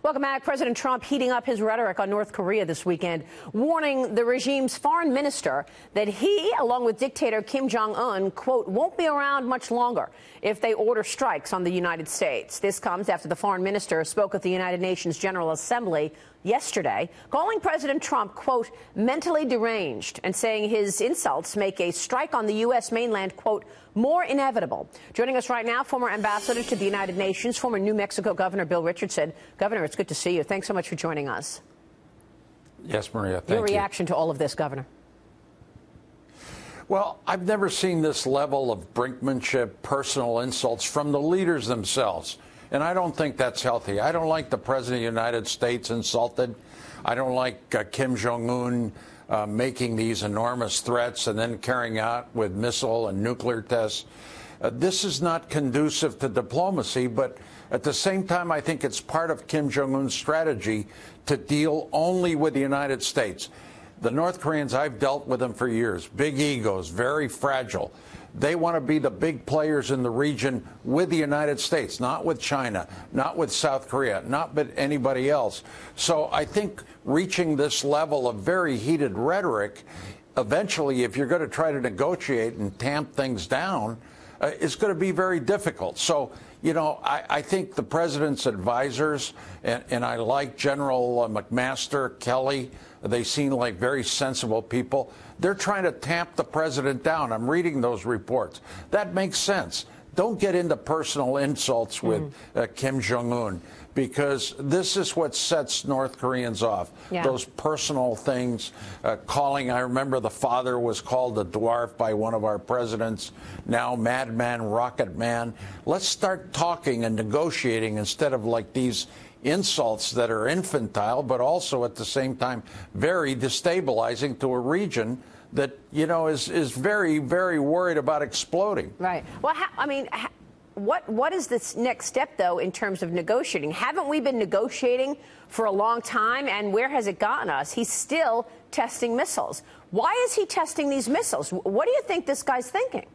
Welcome back. President Trump heating up his rhetoric on North Korea this weekend, warning the regime's foreign minister that he, along with dictator Kim Jong-un, quote, won't be around much longer if they order strikes on the United States. This comes after the foreign minister spoke at the United Nations General Assembly yesterday, calling President Trump, quote, mentally deranged, and saying his insults make a strike on the U.S. mainland, quote, more inevitable. Joining us right now, former ambassador to the United Nations, former New Mexico Governor Bill Richardson. Governor, it's good to see you. Thanks so much for joining us. Yes, Maria, thank you. Your reaction to all of this, Governor? Well, I've never seen this level of brinkmanship, personal insults from the leaders themselves. And I don't think that's healthy. I don't like the President of the United States insulted. I don't like Kim Jong-un making these enormous threats and then carrying out with missile and nuclear tests. This is not conducive to diplomacy, but at the same time, I think it's part of Kim Jong-un's strategy to deal only with the United States. The North Koreans, I've dealt with them for years. Big egos, very fragile. They want to be the big players in the region with the United States, not with China, not with South Korea, not with anybody else. So I think reaching this level of very heated rhetoric, eventually, if you're going to try to negotiate and tamp things down, it's going to be very difficult. So, you know, I think the president's advisors, and I like General McMaster, Kelly, they seem like very sensible people. They're trying to tamp the president down. I'm reading those reports. That makes sense. Don't get into personal insults with Kim Jong-un, because this is what sets North Koreans off. Yeah. Those personal things, calling, I remember the father was called a dwarf by one of our presidents, now madman, rocket man. Let's start talking and negotiating instead of like these insults that are infantile, but also at the same time very destabilizing to a region that, you know, is very, very worried about exploding. Right. Well, what is this next step, though, in terms of negotiating? Haven't we been negotiating for a long time, and where has it gotten us? He's still testing missiles. Why is he testing these missiles? What do you think this guy's thinking?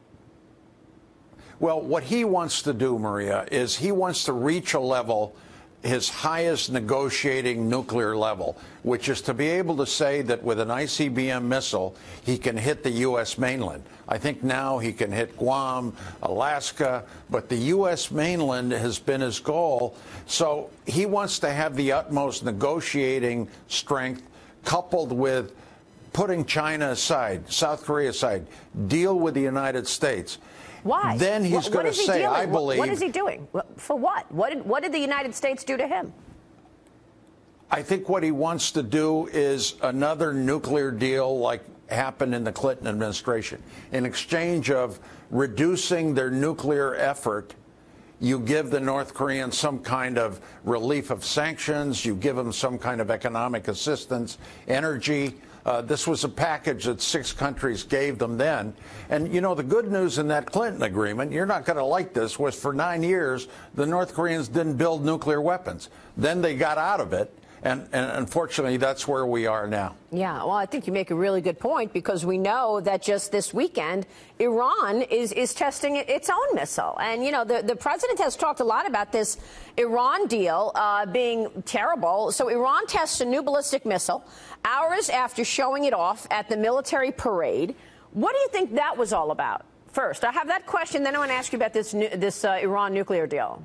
Well, what he wants to do, Maria, is he wants to reach a level, his highest negotiating nuclear level, which is to be able to say that with an ICBM missile, he can hit the U.S. mainland. I think now he can hit Guam, Alaska, but the U.S. mainland has been his goal. So he wants to have the utmost negotiating strength coupled with putting China aside, South Korea aside, deal with the United States. Why? Then he's going to say, I believe. What is he doing? For what? What did the United States do to him? I think what he wants to do is another nuclear deal like happened in the Clinton administration. In exchange of reducing their nuclear effort, you give the North Koreans some kind of relief of sanctions, you give them some kind of economic assistance, energy. This was a package that 6 countries gave them then. And, you know, the good news in that Clinton agreement, you're not going to like this, was for 9 years, the North Koreans didn't build nuclear weapons. Then they got out of it. And unfortunately, that's where we are now. Yeah, well, I think you make a really good point, because we know that just this weekend, Iran is testing its own missile. And, you know, the president has talked a lot about this Iran deal being terrible. So Iran tests a new ballistic missile hours after showing it off at the military parade. What do you think that was all about? First, I have that question, then I want to ask you about this Iran nuclear deal.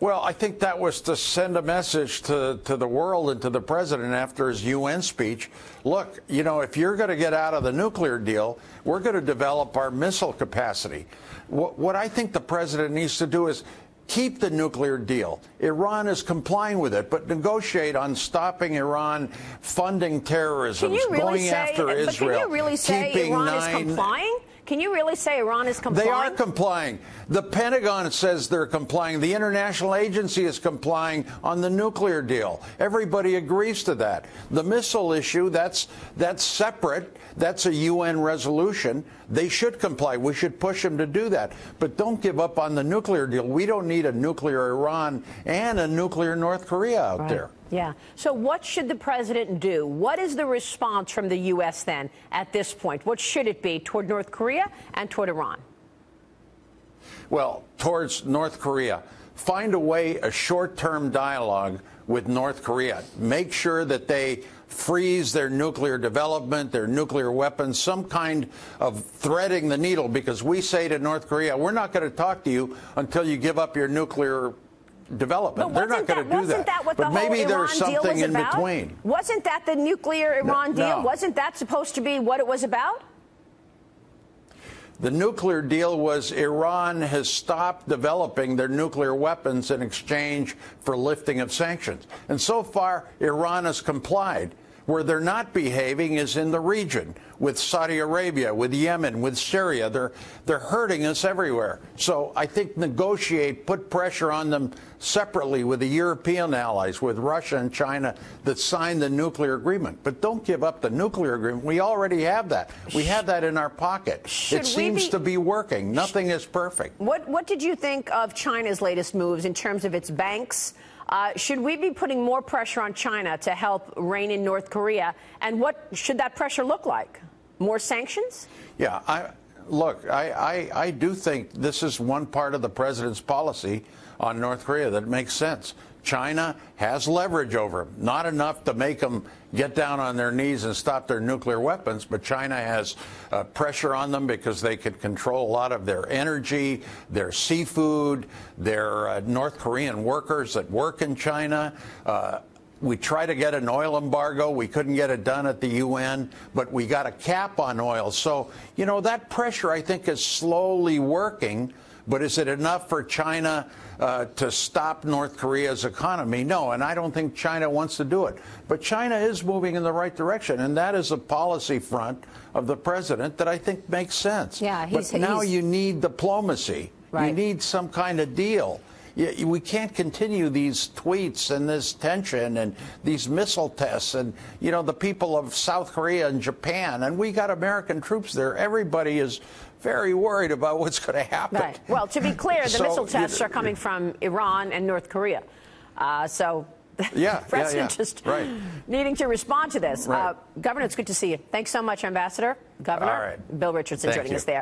Well, I think that was to send a message to the world and to the president after his UN speech. Look, you know, if you're going to get out of the nuclear deal, we're going to develop our missile capacity. What I think the president needs to do is keep the nuclear deal. Iran is complying with it, but negotiate on stopping Iran funding terrorism, going after Israel. Can you really say Iran is complying? Can you really say Iran is complying? They are complying. The Pentagon says they're complying. The international agency is complying on the nuclear deal. Everybody agrees to that. The missile issue, that's separate. That's a UN resolution. They should comply. We should push them to do that. But don't give up on the nuclear deal. We don't need a nuclear Iran and a nuclear North Korea out there. Yeah. So what should the president do? What is the response from the U.S. then at this point? What should it be toward North Korea and toward Iran? Well, towards North Korea, find a way, a short-term dialogue with North Korea. Make sure that they freeze their nuclear development, their nuclear weapons, some kind of threading the needle, because we say to North Korea, we're not going to talk to you until you give up your nuclear development. They're not going to do that. Wasn't that what the but whole maybe Iran there's something deal was in about? between. Wasn't that the nuclear Iran deal? No. Wasn't that supposed to be what it was about? The nuclear deal was Iran has stopped developing their nuclear weapons in exchange for lifting of sanctions. And so far, Iran has complied. Where they're not behaving is in the region, with Saudi Arabia, with Yemen, with Syria. They're hurting us everywhere. So I think negotiate, put pressure on them separately with the European allies, with Russia and China that signed the nuclear agreement. But don't give up the nuclear agreement. We already have that. We have that in our pocket. It seems to be working. Nothing is perfect. What did you think of China's latest moves in terms of its banks? Should we be putting more pressure on China to help rein in North Korea? And what should that pressure look like? More sanctions? Yeah, I do think this is one part of the president's policy on North Korea that makes sense. China has leverage over them. Not enough to make them get down on their knees and stop their nuclear weapons, but China has pressure on them because they can control a lot of their energy, their seafood, their North Korean workers that work in China. We tried to get an oil embargo. We couldn't get it done at the UN, but we got a cap on oil. So, you know, that pressure, I think, is slowly working. But is it enough for China to stop North Korea's economy? No, and I don't think China wants to do it. But China is moving in the right direction, and that is a policy front of the president that I think makes sense. Yeah, but now you need diplomacy. Right. You need some kind of deal. We can't continue these tweets and this tension and these missile tests and, you know, the people of South Korea and Japan, and we got American troops there. Everybody is very worried about what's going to happen. Right. Well, to be clear, the missile tests are coming from Iran and North Korea. So the president just needing to respond to this. Right. Governor, it's good to see you. Thanks so much, Ambassador. Governor Bill Richardson joining us there.